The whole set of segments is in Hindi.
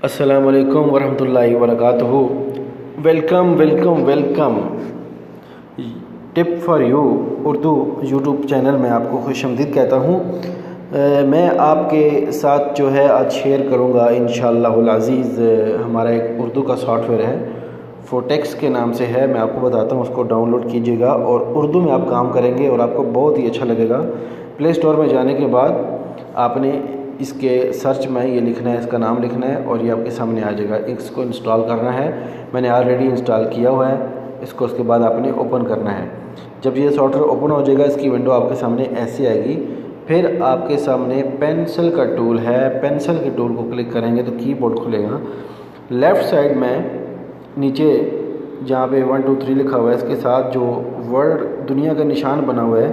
अस्सलाम वालेकुम वरहमतुल्लाहि वबरकातुहू। Welcome welcome welcome. Tip for you Urdu YouTube channel में आपको खुशामदीद कहता हूँ। मैं आपके साथ जो है आज शेयर करूँगा इंशाअल्लाहुल अज़ीज़। हमारा एक उर्दू का सॉफ्टवेयर है, फोटेक्स के नाम से है। मैं आपको बताता हूँ, उसको डाउनलोड कीजिएगा और उर्दू में आप काम करेंगे और आपको बहुत ही अच्छा लगेगा। प्ले स्टोर में जाने के बाद आपने इसके सर्च में ये लिखना है, इसका नाम लिखना है और ये आपके सामने आ जाएगा। इसको इंस्टॉल करना है, मैंने ऑलरेडी इंस्टॉल किया हुआ है इसको। उसके बाद आपने ओपन करना है। जब ये सॉफ्टवेयर ओपन हो जाएगा, इसकी विंडो आपके सामने ऐसी आएगी। फिर आपके सामने पेंसिल का टूल है, पेंसिल के टूल को क्लिक करेंगे तो कीबोर्ड खुलेगा। लेफ़्ट साइड में नीचे जहाँ पे 1 2 3 लिखा हुआ है, इसके साथ जो वर्ल्ड दुनिया का निशान बना हुआ है,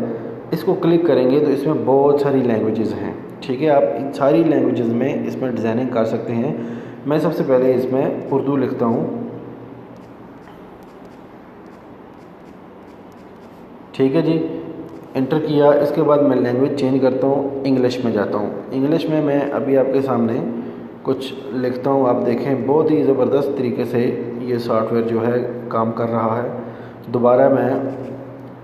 इसको क्लिक करेंगे तो इसमें बहुत सारी लैंग्वेजेस हैं। ठीक है, आप इन सारी लैंग्वेजेस में इसमें डिज़ाइनिंग कर सकते हैं। मैं सबसे पहले इसमें उर्दू लिखता हूँ। ठीक है जी, इंटर किया। इसके बाद मैं लैंग्वेज चेंज करता हूँ, इंग्लिश में जाता हूँ। इंग्लिश में मैं अभी आपके सामने कुछ लिखता हूँ। आप देखें बहुत ही ज़बरदस्त तरीके से ये सॉफ्टवेयर जो है काम कर रहा है। दोबारा मैं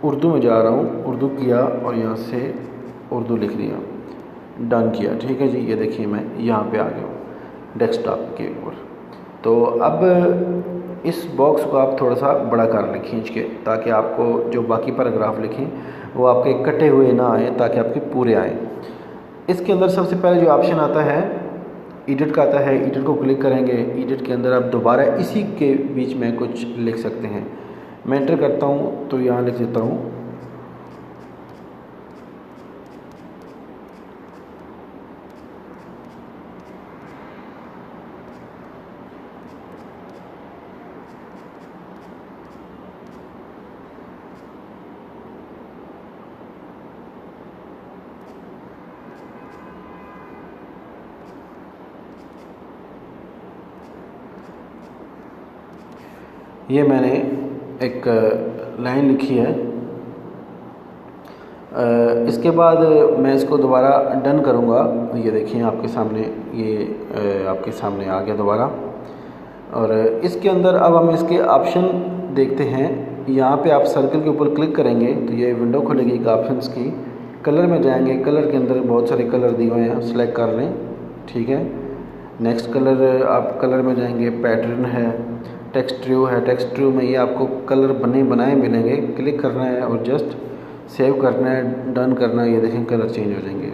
उर्दू में जा रहा हूँ, उर्दू किया और यहाँ से उर्दू लिख दिया, डन किया। ठीक है जी, ये देखिए मैं यहाँ पे आ गया हूँ डेस्कटॉप के ऊपर। तो अब इस बॉक्स को आप थोड़ा सा बड़ा कर लें खींच के, ताकि आपको जो बाकी पैराग्राफ लिखें वो आपके कटे हुए ना आए, ताकि आपके पूरे आए। इसके अंदर सबसे पहले जो ऑप्शन आता है एडिट का आता है, एडिट को क्लिक करेंगे। एडिट के अंदर आप दोबारा इसी के बीच में कुछ लिख सकते हैं। मैं एंटर करता हूँ तो यहाँ लिख देता हूँ ये मैंने एक लाइन लिखी है। इसके बाद मैं इसको दोबारा डन करूँगा। ये देखिए आपके सामने ये आपके सामने आ गया दोबारा। और इसके अंदर अब हम इसके ऑप्शन देखते हैं। यहाँ पे आप सर्कल के ऊपर क्लिक करेंगे तो ये विंडो खुलेगी एक ऑप्शंस की। कलर में जाएंगे, कलर के अंदर बहुत सारे कलर दिए हुए हैं, सेलेक्ट कर लें। ठीक है, नेक्स्ट कलर आप कलर में जाएंगे, पैटर्न है, टेक्स्ट ट्रू है। टेक्स्ट ट्रू में ये आपको कलर बने बनाए मिलेंगे। क्लिक करना है और जस्ट सेव करना है, डन करना है। ये देखें कलर चेंज हो जाएंगे।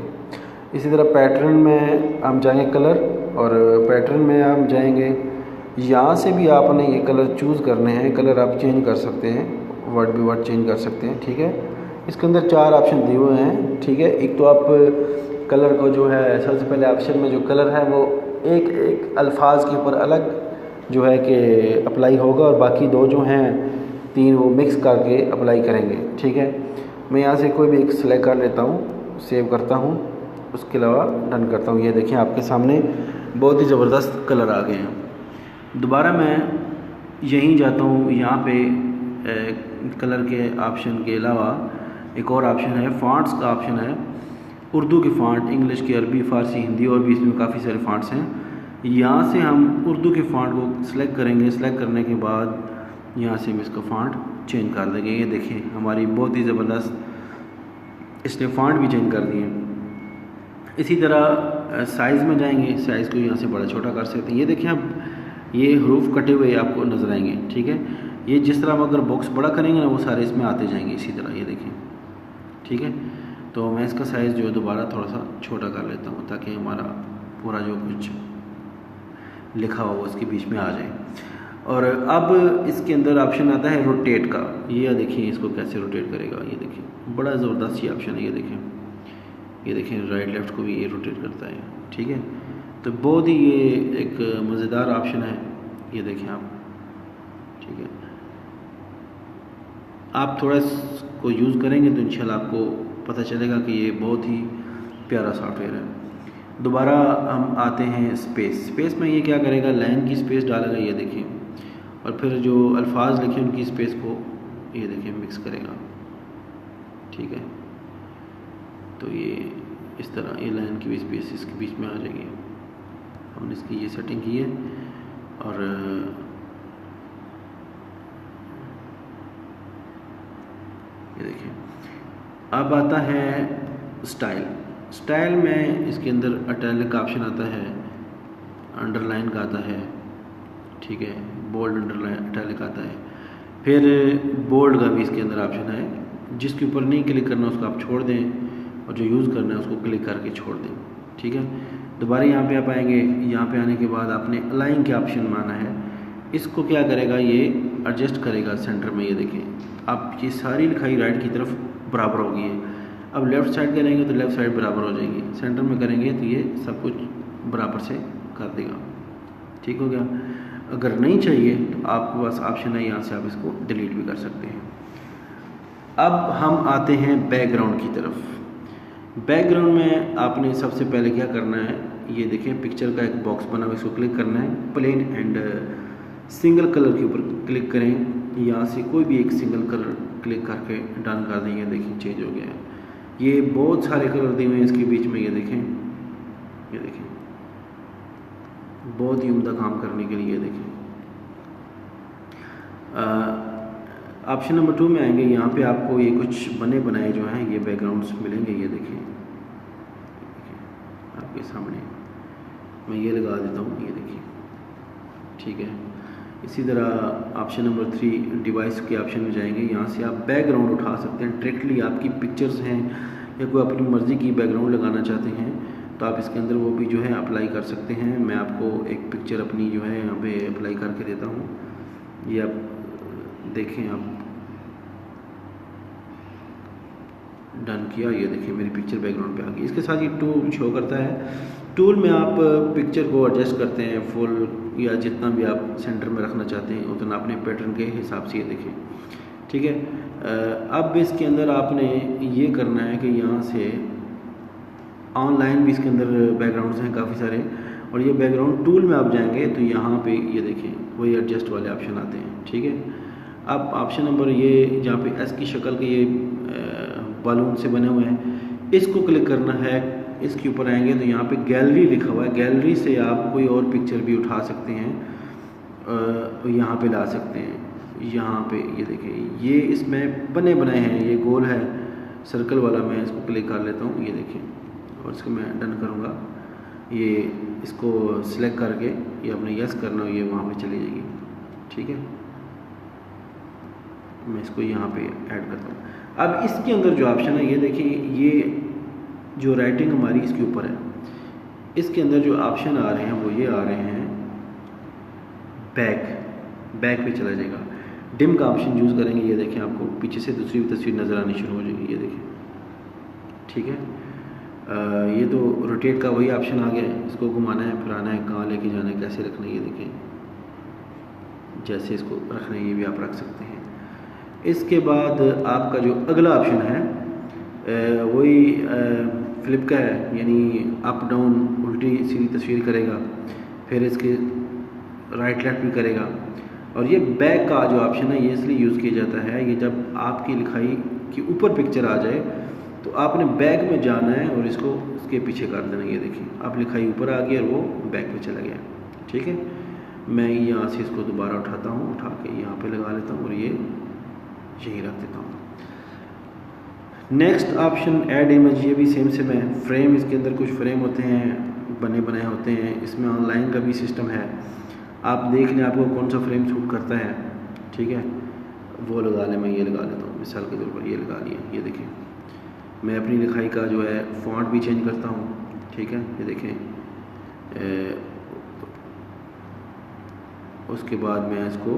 इसी तरह पैटर्न में हम जाएंगे कलर, और पैटर्न में हम जाएंगे। यहाँ से भी आपने ये कलर चूज़ करने हैं, कलर आप चेंज कर सकते हैं, वर्ड भी वर्ड चेंज कर सकते हैं। ठीक है, इसके अंदर 4 ऑप्शन दिए हुए हैं। ठीक है, एक तो आप कलर को जो है सबसे पहले ऑप्शन में जो कलर है वो एक एक अल्फाज के ऊपर अलग जो है कि अप्लाई होगा, और बाकी 2 जो हैं 3 वो मिक्स करके अप्लाई करेंगे। ठीक है, मैं यहाँ से कोई भी एक सिलेक्ट कर लेता हूँ, सेव करता हूँ, उसके अलावा डन करता हूँ। ये देखें आपके सामने बहुत ही ज़बरदस्त कलर आ गए हैं। दोबारा मैं यहीं जाता हूँ। यहाँ पे कलर के ऑप्शन के अलावा एक और ऑप्शन है, फ़ॉन्ट्स का ऑप्शन है। उर्दू के फ़ॉन्ट, इंग्लिश के, अरबी, फ़ारसी, हिंदी और भी इसमें काफ़ी सारे फ़ॉन्ट्स हैं। यहाँ से हम उर्दू के फ़ॉन्ट को सिलेक्ट करेंगे। सिलेक्ट करने के बाद यहाँ से हम इसका फ़ॉन्ट चेंज कर देंगे। ये देखिए हमारी बहुत ही ज़बरदस्त इसने फ़ॉन्ट भी चेंज कर दिए। इसी तरह साइज़ में जाएंगे, साइज़ को यहाँ से बड़ा छोटा कर सकते हैं। ये देखिए अब ये हरूफ कटे हुए आपको नज़र आएंगे। ठीक है, ये जिस तरह हम अगर बॉक्स बड़ा करेंगे ना, वो सारे इसमें आते जाएंगे इसी तरह। ये देखें, ठीक है। तो मैं इसका साइज़ जो है दोबारा थोड़ा सा छोटा कर लेता हूँ, ताकि हमारा पूरा जो कुछ लिखा हुआ वो इसके बीच में आ जाए। और अब इसके अंदर ऑप्शन आता है रोटेट का। ये देखिए इसको कैसे रोटेट करेगा। ये देखिए बड़ा ज़बरदस्त ये ऑप्शन है। ये देखें राइट लेफ़्ट को भी ये रोटेट करता है। ठीक है, तो बहुत ही ये एक मज़ेदार ऑप्शन है। ये देखें आप, ठीक है, आप थोड़ा इसको यूज़ करेंगे तो इंशाल्लाह आपको पता चलेगा कि ये बहुत ही प्यारा सॉफ्टवेयर है। दोबारा हम आते हैं स्पेस में। ये क्या करेगा, लाइन की स्पेस डालेगा। ये देखिए, और फिर जो अल्फाज लिखे उनकी स्पेस को ये देखिए मिक्स करेगा। ठीक है, तो ये इस तरह ये लाइन की भी स्पेस इसके बीच में आ जाएगी। हमने इसकी ये सेटिंग की है। और ये देखिए अब आता है स्टाइल में इसके अंदर इटैलिक का ऑप्शन आता है, अंडरलाइन का आता है, ठीक है, बोल्ड अंडरलाइन इटैलिक आता है, फिर बोल्ड का भी इसके अंदर ऑप्शन है। जिसके ऊपर नहीं क्लिक करना उसको आप छोड़ दें और जो यूज़ करना है उसको क्लिक करके छोड़ दें, ठीक है। दोबारा यहाँ पे आप आएंगे, यहाँ पे आने के बाद आपने अलाइन के ऑप्शन माना है, इसको क्या करेगा ये एडजस्ट करेगा सेंटर में। ये देखें आप ये सारी लिखाई राइट की तरफ बराबर होगी है। अब लेफ़्ट साइड करेंगे तो लेफ़्ट साइड बराबर हो जाएगी, सेंटर में करेंगे तो ये सब कुछ बराबर से कर देगा, ठीक हो गया। अगर नहीं चाहिए तो आपके पास ऑप्शन है, यहाँ से आप इसको डिलीट भी कर सकते हैं। अब हम आते हैं बैकग्राउंड की तरफ। बैकग्राउंड में आपने सबसे पहले क्या करना है, ये देखें पिक्चर का एक बॉक्स बना हुआ, इसको क्लिक करना है, प्लेन एंड सिंगल कलर के ऊपर क्लिक करें। यहाँ से कोई भी एक सिंगल कलर क्लिक करके डन कर देंगे, देखिए चेंज हो गया है। ये बहुत सारे कलर दिए हुए हैं इसके बीच में, ये देखें बहुत ही उम्दा काम करने के लिए। देखें ऑप्शन नंबर 2 में आएंगे, यहाँ पे आपको ये कुछ बने बनाए जो हैं ये बैकग्राउंड्स मिलेंगे। ये देखिए आपके सामने मैं ये लगा देता हूँ, ये देखिए, ठीक है। इसी तरह ऑप्शन नंबर 3 डिवाइस के ऑप्शन में जाएंगे, यहाँ से आप बैकग्राउंड उठा सकते हैं डायरेक्टली। आपकी पिक्चर्स हैं या कोई अपनी मर्ज़ी की बैकग्राउंड लगाना चाहते हैं तो आप इसके अंदर वो भी जो है अप्लाई कर सकते हैं। मैं आपको एक पिक्चर अपनी जो है यहाँ पे अप्लाई करके देता हूँ, ये आप देखें। आप डन किया, ये देखिए मेरी पिक्चर बैकग्राउंड पे आ गई। इसके साथ ये टूल शो करता है, टूल में आप पिक्चर को एडजस्ट करते हैं फुल या जितना भी आप सेंटर में रखना चाहते हैं उतना अपने पैटर्न के हिसाब से। ये देखें, ठीक है। अब इसके अंदर आपने ये करना है कि यहाँ से ऑनलाइन भी इसके अंदर बैकग्राउंड्स हैं काफ़ी सारे, और ये बैकग्राउंड टूल में आप जाएंगे तो यहाँ पे ये देखें वही एडजस्ट वाले ऑप्शन आते हैं, ठीक है। अब ऑप्शन नंबर ये जहाँ पे एस की शक्ल के ये बालून से बने हुए हैं, इसको क्लिक करना है। इसके ऊपर आएंगे तो यहाँ पे गैलरी लिखा हुआ है, गैलरी से आप कोई और पिक्चर भी उठा सकते हैं, यहाँ पे ला सकते हैं। यहाँ पे ये देखें ये इसमें बने बनाए हैं, ये गोल है सर्कल वाला, मैं इसको क्लिक कर लेता हूँ, ये देखें, और इसको मैं डन करूँगा। ये इसको सिलेक्ट करके ये अपने यस करना, ये वहाँ पे चली जाएगी, ठीक है। मैं इसको यहाँ पे ऐड करता हूँ। अब इसके अंदर जो ऑप्शन है ये देखिए, ये जो राइटिंग हमारी इसके ऊपर है, इसके अंदर जो ऑप्शन आ रहे हैं वो ये आ रहे हैं, बैक पे चला जाएगा। डिम का ऑप्शन यूज़ करेंगे, ये देखें आपको पीछे से दूसरी भी तस्वीर नज़र आनी शुरू हो जाएगी, ये देखें, ठीक है। ये तो रोटेट का वही ऑप्शन आ गया है, इसको घुमाना है, फिराना है, कहाँ लेके जाना है, कैसे रखना है, ये देखें जैसे इसको रखना है ये भी आप रख सकते हैं। इसके बाद आपका जो अगला ऑप्शन है वही फ्लिप का है, यानी अप डाउन उल्टी सीधी तस्वीर करेगा, फिर इसके राइट लेफ्ट भी करेगा। और ये बैक का जो ऑप्शन है ये इसलिए यूज़ किया जाता है, ये जब आपकी लिखाई के ऊपर पिक्चर आ जाए तो आपने बैक में जाना है और इसको इसके पीछे कर देना। ये देखिए आप लिखाई ऊपर आ गई और वो बैक में चला गया, ठीक है। मैं यहाँ से इसको दोबारा उठाता हूँ, उठा के यहाँ पे लगा लेता हूँ और ये यही रख देता हूँ। नेक्स्ट ऑप्शन ऐड इमेज, ये भी सेम है। फ्रेम, इसके अंदर कुछ फ्रेम होते हैं बने बनाए होते हैं, इसमें ऑनलाइन का भी सिस्टम है। आप देख लें आपको कौन सा फ्रेम सूट करता है, ठीक है, वो लगा लें। मैं ये लगा लेता हूँ मिसाल के तौर पर, ये लगा लिया। ये देखें मैं अपनी लिखाई का जो है फॉन्ट भी चेंज करता हूँ, ठीक है। ये देखें उसके बाद मैं इसको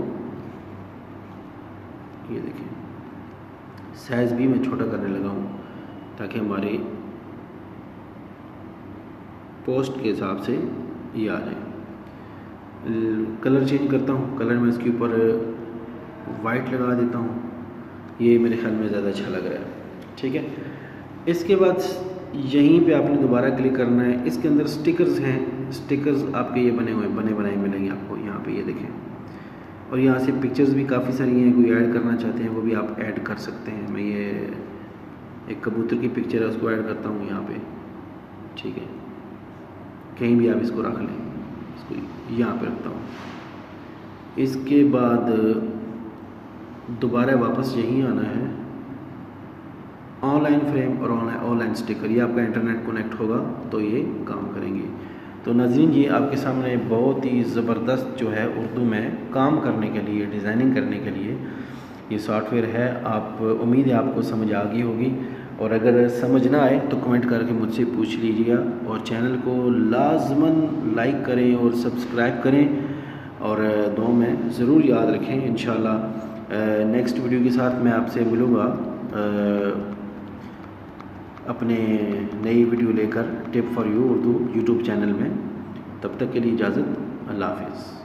ये देखें साइज़ भी मैं छोटा करने लगा हूँ ताकि हमारे पोस्ट के हिसाब से ये आ जाए। कलर चेंज करता हूँ, कलर में इसके ऊपर वाइट लगा देता हूँ, ये मेरे ख्याल में ज़्यादा अच्छा लग रहा है, ठीक है। इसके बाद यहीं पे आपने दोबारा क्लिक करना है। इसके अंदर स्टिकर्स हैं, स्टिकर्स आपके ये बने बनाए मिलेंगे आपको यहाँ पे, ये देखें। और यहाँ से पिक्चर्स भी काफ़ी सारी हैं, कोई ऐड करना चाहते हैं वो भी आप ऐड कर सकते हैं। मैं ये एक कबूतर की पिक्चर है उसको ऐड करता हूँ यहाँ पे, ठीक है, कहीं भी आप इसको रख लें। इसको यहाँ पे रखता हूँ। इसके बाद दोबारा वापस यहीं आना है, ऑनलाइन फ्रेम और ऑनलाइन स्टिकर, ये आपका इंटरनेट कनेक्ट होगा तो ये काम करेंगे। तो नाज़रीन, ये आपके सामने बहुत ही ज़बरदस्त जो है उर्दू में काम करने के लिए, डिज़ाइनिंग करने के लिए ये सॉफ्टवेयर है। आप उम्मीद है आपको समझ आ गई होगी, और अगर समझ ना आए तो कमेंट करके मुझसे पूछ लीजिएगा, और चैनल को लाजमन लाइक करें और सब्सक्राइब करें, और दुआ में ज़रूर याद रखें। इंशाल्लाह नेक्स्ट वीडियो के साथ मैं आपसे मिलूँगा अपने नई वीडियो लेकर, tip for you Urdu YouTube channel में। तब तक के लिए इजाज़त, अल्लाह हाफ़िज़।